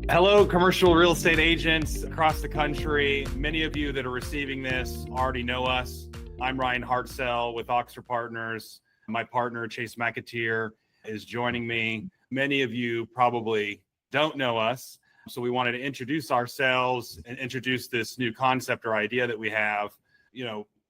Hello, commercial real estate agents across the country. Many of you that are receiving this already know us. I'm Ryan Hartsell with Oxford Partners. My partner, Chase McAteer, is joining me. Many of you probably don't know us. So we wanted to introduce ourselves and introduce this new concept or idea that we have.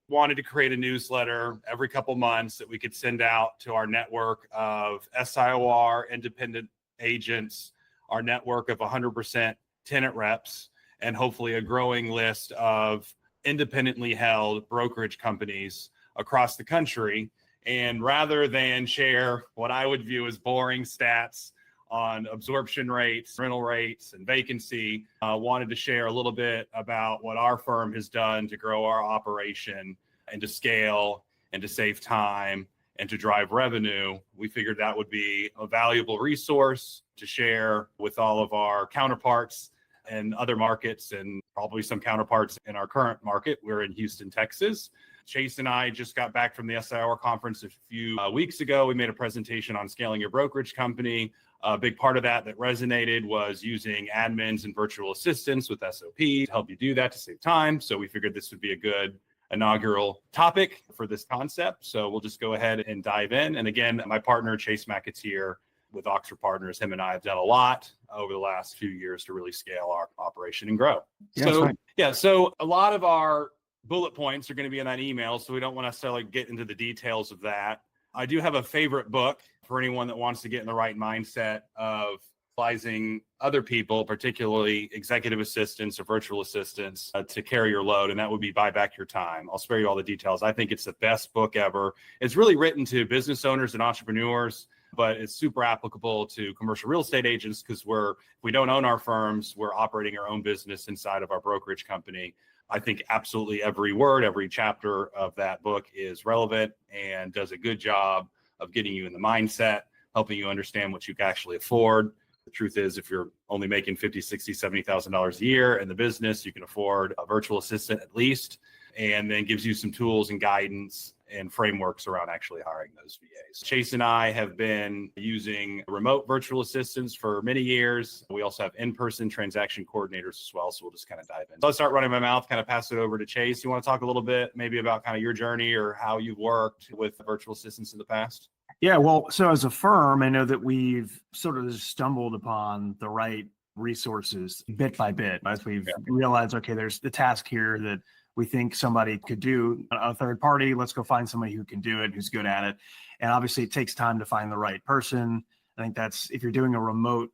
Wanted to create a newsletter every couple months that we could send out to our network of SIOR, independent agents, our network of 100% tenant reps, and hopefully a growing list of independently held brokerage companies across the country. And rather than share what I would view as boring stats on absorption rates, rental rates, and vacancy, wanted to share a little bit about what our firm has done to grow our operation and to scale and to save time and to drive revenue. We figured that would be a valuable resource to share with all of our counterparts in other markets and probably some counterparts in our current market. We're in Houston, Texas. Chase and I just got back from the SIOR conference a few weeks ago. We made a presentation on scaling your brokerage company. A big part of that resonated was using admins and virtual assistants with SOPs to help you do that to save time. So we figured this would be a good inaugural topic for this concept. So we'll just go ahead and dive in. And again, my partner, Chase McAteer with Oxford Partners, him and I have done a lot over the last few years to really scale our operation and grow. So a lot of our bullet points are going to be in that email, so we don't want to necessarily get into the details of that. I do have a favorite book for anyone that wants to get in the right mindset of utilizing other people, particularly executive assistants or virtual assistants, to carry your load, and that would be Buy Back Your Time. I'll spare you all the details. I think it's the best book ever. It's really written to business owners and entrepreneurs, but it's super applicable to commercial real estate agents because we don't own our firms. We're operating our own business inside of our brokerage company. I think absolutely every word, every chapter of that book is relevant and does a good job of getting you in the mindset, helping you understand what you can actually afford. The truth is, if you're only making $50,000, $60,000, $70,000 a year in the business, you can afford a virtual assistant at least, and then gives you some tools and guidance and frameworks around actually hiring those VAs. Chase and I have been using remote virtual assistants for many years. We also have in-person transaction coordinators as well. So we'll just kind of dive in. So I'll start running my mouth, kind of pass it over to Chase. You want to talk a little bit maybe about kind of your journey or how you've worked with virtual assistants in the past? Yeah, well, so as a firm, I know that we've sort of stumbled upon the right resources bit by bit as we've realized, okay, there's the task here that we think somebody could do, a third party. Let's go find somebody who can do it, who's good at it. And obviously it takes time to find the right person. I think that's, if you're doing a remote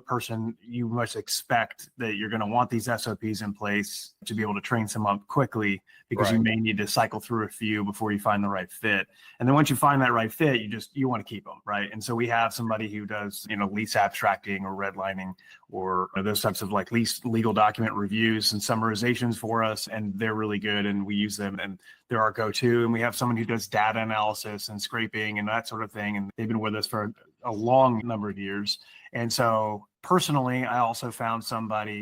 person, you must expect that you're going to want these SOPs in place to be able to train some up quickly, because you may need to cycle through a few before you find the right fit. And then once you find that right fit, you want to keep them, right? And so we have somebody who does, lease abstracting or redlining or those types of like legal document reviews and summarizations for us. And they're really good. And we use them and they're our go-to. And we have someone who does data analysis and scraping and that sort of thing. And they've been with us for a long number of years. And so personally, I also found somebody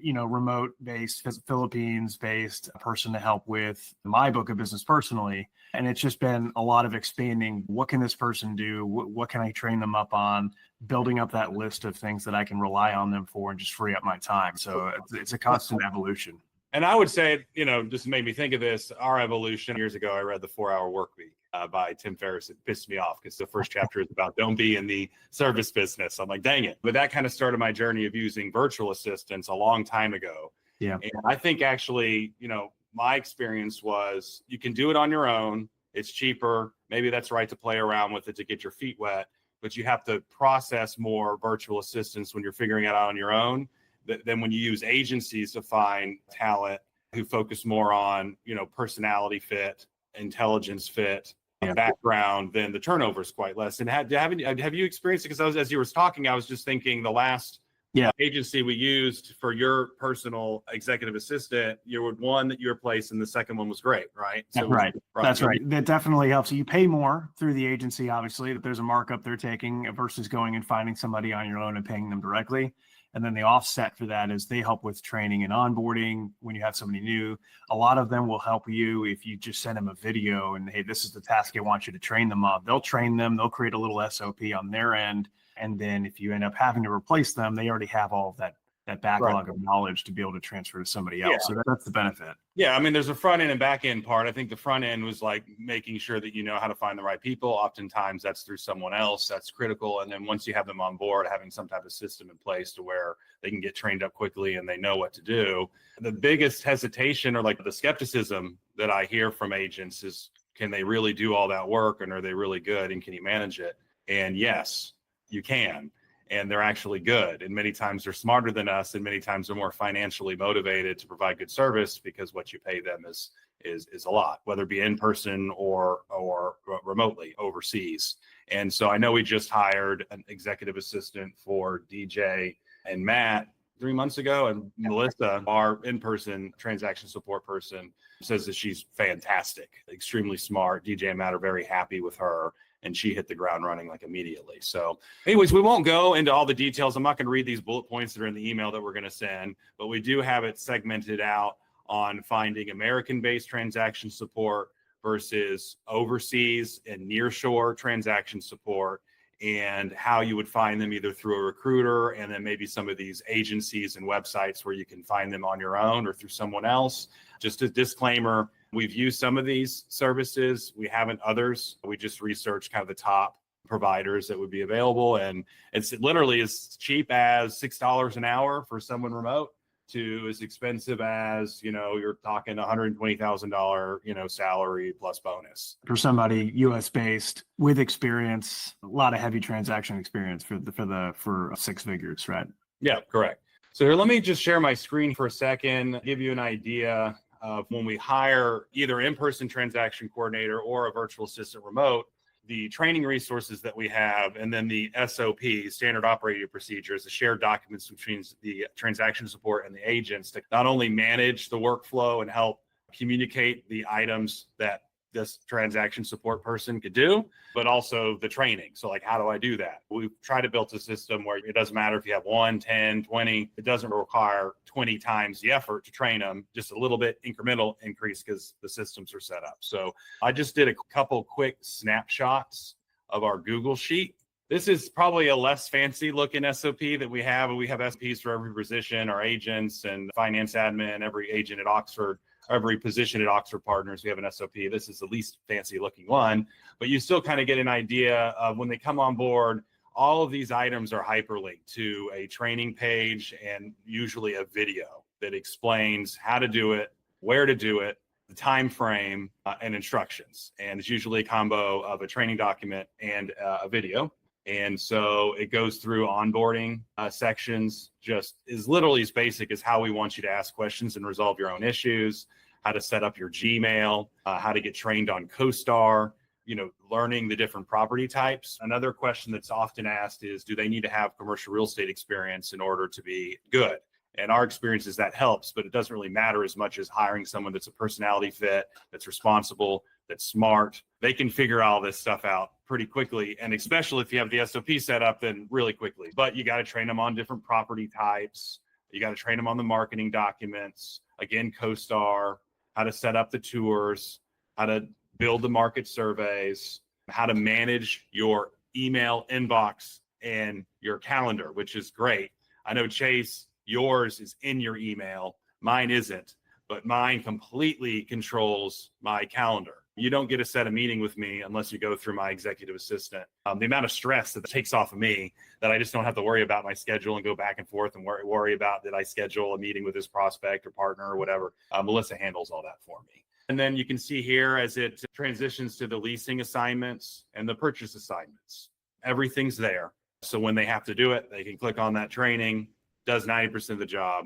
remote based, Philippines based person to help with my book of business personally. And it's just been a lot of expanding. What can this person do? What can I train them up on? Building up that list of things that I can rely on them for and just free up my time. So it's a constant evolution. And I would say, just made me think of this, our evolution. Years ago, I read The 4-Hour Workweek by Tim Ferriss. It pissed me off because the first chapter is about don't be in the service business. I'm like, dang it. But that kind of started my journey of using virtual assistants a long time ago. Yeah. And I think actually, my experience was you can do it on your own. It's cheaper. Maybe that's right to play around with it to get your feet wet. But you have to process more virtual assistants when you're figuring it out on your own than when you use agencies to find talent who focus more on, personality fit, intelligence fit, background. Then the turnover is quite less. And have you experienced it? Because as you were talking, I was just thinking the last agency we used for your personal executive assistant, you were one that you replaced and the second one was great, right? So That's right. That definitely helps. You pay more through the agency, obviously, that there's a markup they're taking versus going and finding somebody on your own and paying them directly. And then the offset for that is they help with training and onboarding when you have somebody new. A lot of them will help you if you just send them a video and, hey, this is the task I want you to train them on. They'll train them. They'll create a little SOP on their end. And then if you end up having to replace them, they already have all of that backlog of knowledge to be able to transfer to somebody else. Yeah. So that's the benefit. Yeah, I mean, there's a front end and back end part. I think the front end was like making sure that you know how to find the right people. Oftentimes that's through someone else. That's critical. And then once you have them on board, having some type of system in place to where they can get trained up quickly and they know what to do. The biggest hesitation or like the skepticism that I hear from agents is, can they really do all that work, and are they really good, and can you manage it? And yes, you can. And they're actually good. And many times they're smarter than us, and many times they're more financially motivated to provide good service, because what you pay them is a lot, whether it be in person or remotely overseas. And so I know we just hired an executive assistant for DJ and Matt 3 months ago, and Melissa, our in-person transaction support person, says that she's fantastic, extremely smart. DJ and Matt are very happy with her, and she hit the ground running like immediately. So anyways, we won't go into all the details. I'm not going to read these bullet points that are in the email that we're going to send, but we do have it segmented out on finding American-based transaction support versus overseas and nearshore transaction support, and how you would find them either through a recruiter, and then maybe some of these agencies and websites where you can find them on your own or through someone else. Just a disclaimer, we've used some of these services. We haven't others. We just researched kind of the top providers that would be available. And it's literally as cheap as $6 an hour for someone remote to as expensive as, you're talking $120,000, salary plus bonus. For somebody US based with experience, a lot of heavy transaction experience for 6 figures, right? Yeah, correct. So here, let me just share my screen for a second, give you an idea of when we hire either in-person transaction coordinator or a virtual assistant remote, the training resources that we have, and then the SOPs, standard operating procedures, the shared documents between the transaction support and the agents to not only manage the workflow and help communicate the items that this transaction support person could do, but also the training. So like, how do I do that? We've tried to build a system where it doesn't matter if you have 1, 10, 20, it doesn't require 20 times the effort to train them, just a little bit incremental increase because the systems are set up. So I just did a couple quick snapshots of our Google Sheet. This is probably a less fancy looking SOP that we have. We have SOPs for every position, our agents and finance admin, every agent at Oxford, every position at Oxford Partners, we have an SOP. This is the least fancy looking one, but you still kind of get an idea of when they come on board, all of these items are hyperlinked to a training page and usually a video that explains how to do it, where to do it, the time frame, and instructions. And it's usually a combo of a training document and a video. And so it goes through onboarding sections, just is literally as basic as how we want you to ask questions and resolve your own issues, how to set up your Gmail, how to get trained on CoStar, learning the different property types. Another question that's often asked is, do they need to have commercial real estate experience in order to be good? And our experience is that helps, but it doesn't really matter as much as hiring someone that's a personality fit, that's responsible, that's smart. They can figure all this stuff out pretty quickly. And especially if you have the SOP set up, then really quickly. But you got to train them on different property types. You got to train them on the marketing documents. Again, CoStar, how to set up the tours, how to build the market surveys, how to manage your email inbox and your calendar, which is great. I know, Chase, yours is in your email. Mine isn't, but mine completely controls my calendar. You don't get to set a meeting with me unless you go through my executive assistant. The amount of stress that takes off of me, that I just don't have to worry about my schedule and go back and forth and worry about, did I schedule a meeting with this prospect or partner or whatever. Melissa handles all that for me. And then you can see here as it transitions to the leasing assignments and the purchase assignments, everything's there. So when they have to do it, they can click on that training, does 90% of the job,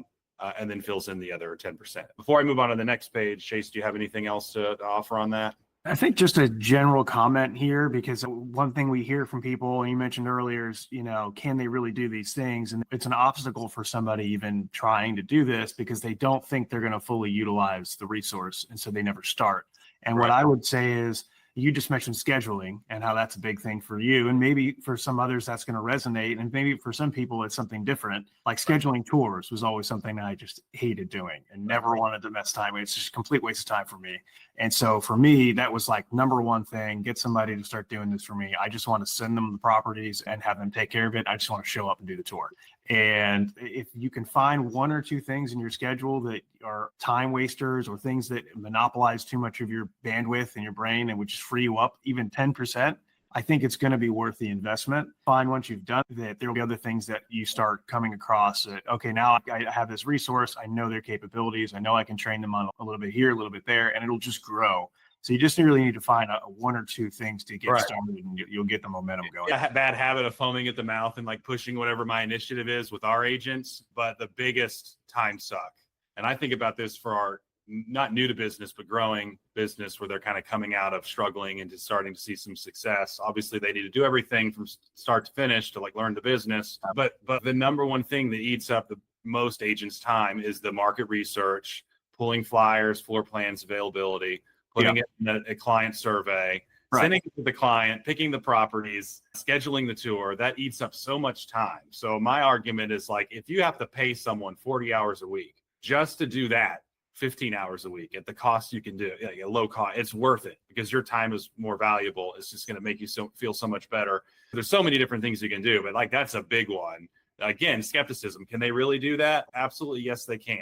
and then fills in the other 10%. Before I move on to the next page, Chase, do you have anything else to offer on that? I think just a general comment here, because one thing we hear from people, you mentioned earlier, is, can they really do these things? And it's an obstacle for somebody even trying to do this because they don't think they're going to fully utilize the resource. And so they never start. And What I would say is, You just mentioned scheduling and how that's a big thing for you. And maybe for some others, that's going to resonate. And maybe for some people, it's something different. Like scheduling tours was always something that I just hated doing and never wanted to mess time. It's just a complete waste of time for me. And so for me, that was like number one thing, get somebody to start doing this for me. I just want to send them the properties and have them take care of it. I just want to show up and do the tour. And if you can find one or two things in your schedule that are time wasters or things that monopolize too much of your bandwidth in your brain and would just free you up even 10%, I think it's going to be worth the investment. Find once you've done that, there will be other things that you start coming across that, okay, now I have this resource. I know their capabilities. I know I can train them on a little bit here, a little bit there, and it'll just grow. So you just really need to find one or two things to get started, and you'll get the momentum going. Yeah, bad habit of foaming at the mouth and like pushing whatever my initiative is with our agents, but the biggest time suck. And I think about this for our not new to business, but growing business where they're kind of coming out of struggling and just starting to see some success. Obviously, they need to do everything from start to finish to like learn the business. But the number one thing that eats up the most agents' time is the market research, pulling flyers, floor plans, availability, putting it in a client survey, sending it to the client, picking the properties, scheduling the tour. That eats up so much time. So my argument is like, if you have to pay someone 40 hours a week just to do that, 15 hours a week at the cost you can do, like a low cost, it's worth it because your time is more valuable. It's just going to make you feel so much better. There's so many different things you can do, but like that's a big one. Again, skepticism. Can they really do that? Absolutely. Yes, they can.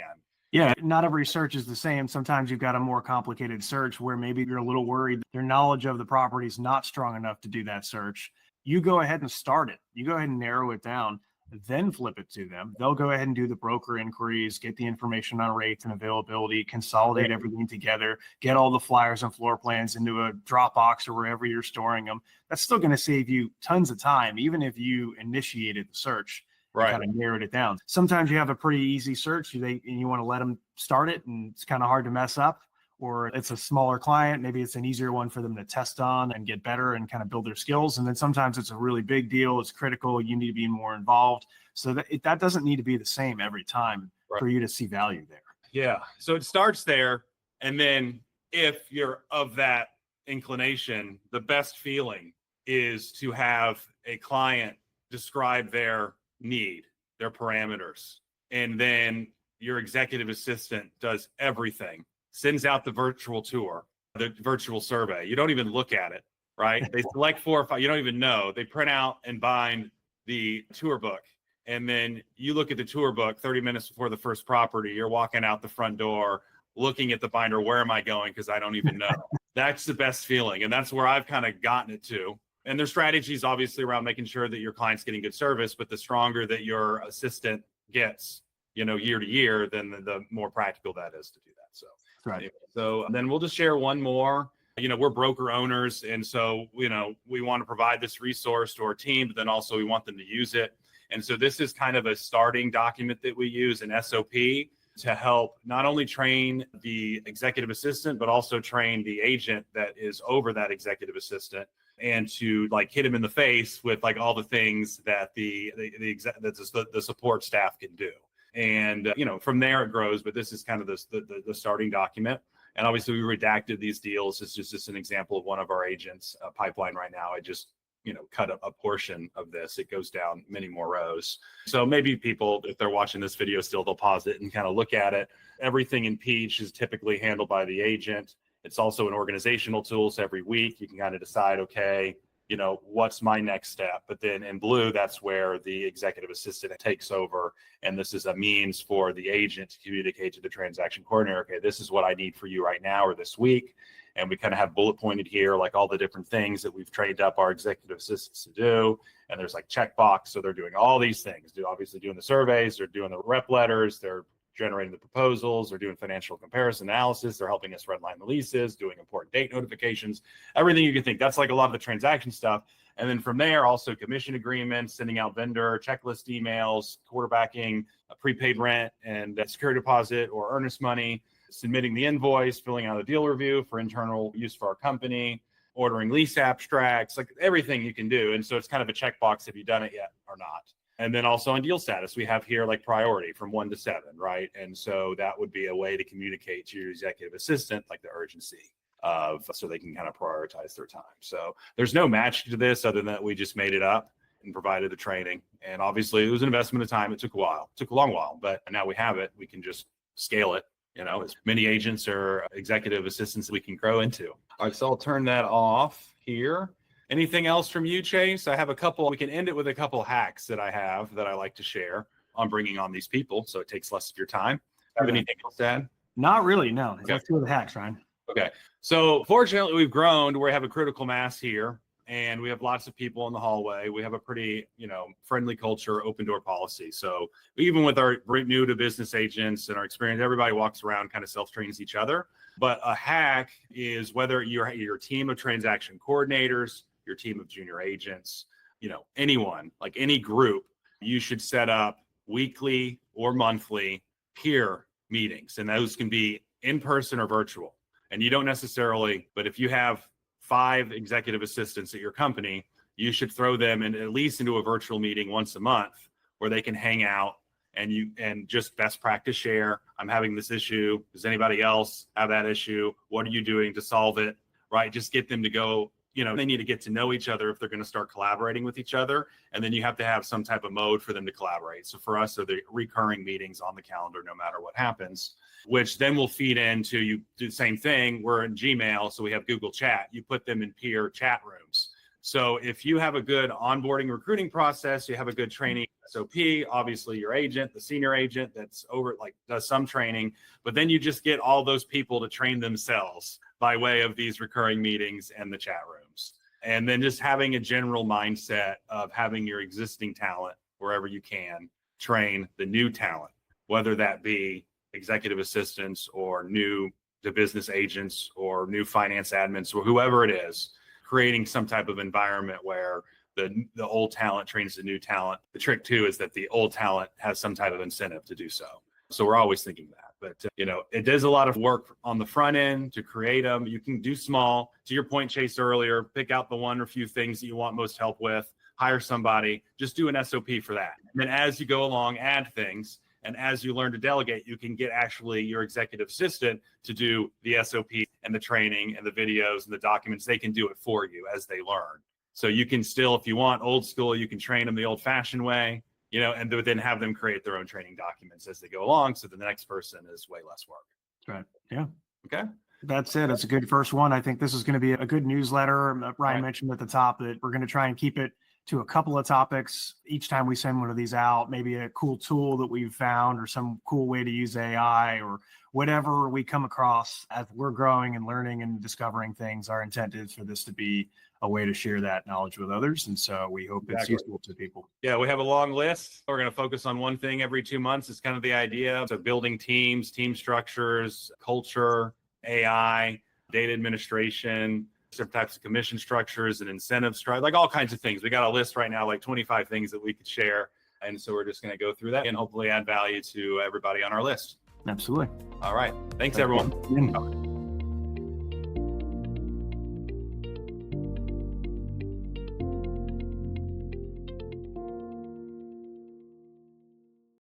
Yeah, not every search is the same. Sometimes you've got a more complicated search where maybe you're a little worried their knowledge of the property is not strong enough to do that search. You go ahead and start it. You go ahead and narrow it down, then flip it to them. They'll go ahead and do the broker inquiries, get the information on rates and availability, consolidate everything together, get all the flyers and floor plans into a Dropbox or wherever you're storing them. That's still going to save you tons of time, even if you initiated the search. Kind of narrowed it down. Sometimes you have a pretty easy search and you want to let them start it and it's kind of hard to mess up, or it's a smaller client. Maybe it's an easier one for them to test on and get better and kind of build their skills. And then sometimes it's a really big deal. It's critical. You need to be more involved. So that doesn't need to be the same every time for you to see value there. Yeah. So it starts there. And then if you're of that inclination, the best feeling is to have a client describe their need, their parameters, and then your executive assistant does everything, sends out the virtual tour, the virtual survey. You don't even look at it, right? They select 4 or 5, you don't even know. They print out and bind the tour book, and then you look at the tour book 30 minutes before the first property. You're walking out the front door looking at the binder. Where am I going? Because I don't even know. That's the best feeling, and that's where I've kind of gotten it to. And there's strategies obviously around making sure that your client's getting good service, but the stronger that your assistant gets, year to year, then the more practical that is to do that. So, So then we'll just share one more. We're broker owners. And so, we want to provide this resource to our team, but then also we want them to use it. And so this is kind of a starting document that we use, an SOP, to help not only train the executive assistant, but also train the agent that is over that executive assistant, and to like hit him in the face with like all the things that the support staff can do. And, from there it grows, but this is kind of the starting document. And obviously we redacted these deals. This is just an example of one of our agents' pipeline right now. I just, cut a portion of this. It goes down many more rows. So maybe people, if they're watching this video still, they'll pause it and kind of look at it. Everything in Peach is typically handled by the agent. It's also an organizational tool. So every week you can kind of decide, okay, what's my next step? But then in blue, that's where the executive assistant takes over. And this is a means for the agent to communicate to the transaction coordinator, okay, this is what I need for you right now or this week. And we kind of have bullet pointed here, like all the different things that we've trained up our executive assistants to do. And there's like checkbox. So they're doing all these things. They're obviously doing the surveys, they're doing the rep letters, they're generating the proposals, they're doing financial comparison analysis, they're helping us redline the leases, doing important date notifications, everything you can think. That's like a lot of the transaction stuff. And then from there, also commission agreements, sending out vendor checklist emails, quarterbacking a prepaid rent and security deposit or earnest money, submitting the invoice, filling out a deal review for internal use for our company, ordering lease abstracts, like everything you can do. And so it's kind of a checkbox, have you done it yet or not? And then also on deal status, we have here like priority from 1 to 7, right? And so that would be a way to communicate to your executive assistant, like the urgency. so they can kind of prioritize their time. So there's no match to this other than that we just made it up and provided the training. And obviously it was an investment of time. It took a while, it took a long while, but now we have it. We can just scale it, as many agents or executive assistants we can grow into. All right, so I'll turn that off here. Anything else from you, Chase? I have a couple. We can end it with a couple hacks that I have that I like to share on bringing on these people, so it takes less of your time. Have anything else to add? Not really, no. Okay. Let's do the hacks, Ryan. Okay. So fortunately, we've grown to where we have a critical mass here, and we have lots of people in the hallway. We have a pretty, friendly culture, open door policy. So even with our new to business agents and our experience, everybody walks around, kind of self-trains each other. But a hack is whether you're your team of transaction coordinators, your team of junior agents, anyone, like any group, you should set up weekly or monthly peer meetings. And those can be in person or virtual. And you don't necessarily, but if you have 5 executive assistants at your company, you should throw them at least into a virtual meeting once a month where they can hang out and just best practice share. I'm having this issue. Does anybody else have that issue? What are you doing to solve it? Right? Just get them to go. They need to get to know each other if they're going to start collaborating with each other. And then you have to have some type of mode for them to collaborate. So for us, are the recurring meetings on the calendar, no matter what happens, which then will feed into, you do the same thing. We're in Gmail, so we have Google Chat. You put them in peer chat rooms. So if you have a good onboarding recruiting process, you have a good training SOP, obviously your agent, the senior agent that's does some training, but then you just get all those people to train themselves by way of these recurring meetings and the chat rooms. And then just having a general mindset of having your existing talent wherever you can train the new talent, whether that be executive assistants or new to business agents or new finance admins or whoever it is, creating some type of environment where the old talent trains the new talent. The trick too is that the old talent has some type of incentive to do so. So we're always thinking that. But, it does a lot of work on the front end to create them. You can do small. To your point, Chase, earlier, pick out the one or few things that you want most help with, hire somebody, just do an SOP for that. And then as you go along, add things. And as you learn to delegate, you can get actually your executive assistant to do the SOP and the training and the videos and the documents. They can do it for you as they learn. So you can still, if you want old school, you can train them the old fashioned way. And then have them create their own training documents as they go along. So the next person is way less work. Right. Yeah. Okay. That's it. It's a good first one. I think this is going to be a good newsletter. Ryan mentioned at the top that we're going to try and keep it to a couple of topics each time we send one of these out, maybe a cool tool that we've found or some cool way to use AI or whatever we come across as we're growing and learning and discovering things. Our intent is for this to be a way to share that knowledge with others. And so we hope it's useful to people. Yeah, we have a long list. We're going to focus on one thing every 2 months. It's kind of the idea of building teams, team structures, culture, AI, data administration, different types of commission structures and incentive structure, like all kinds of things. We got a list right now, like 25 things that we could share. And so we're just going to go through that and hopefully add value to everybody on our list. Absolutely. All right. Thanks, everyone.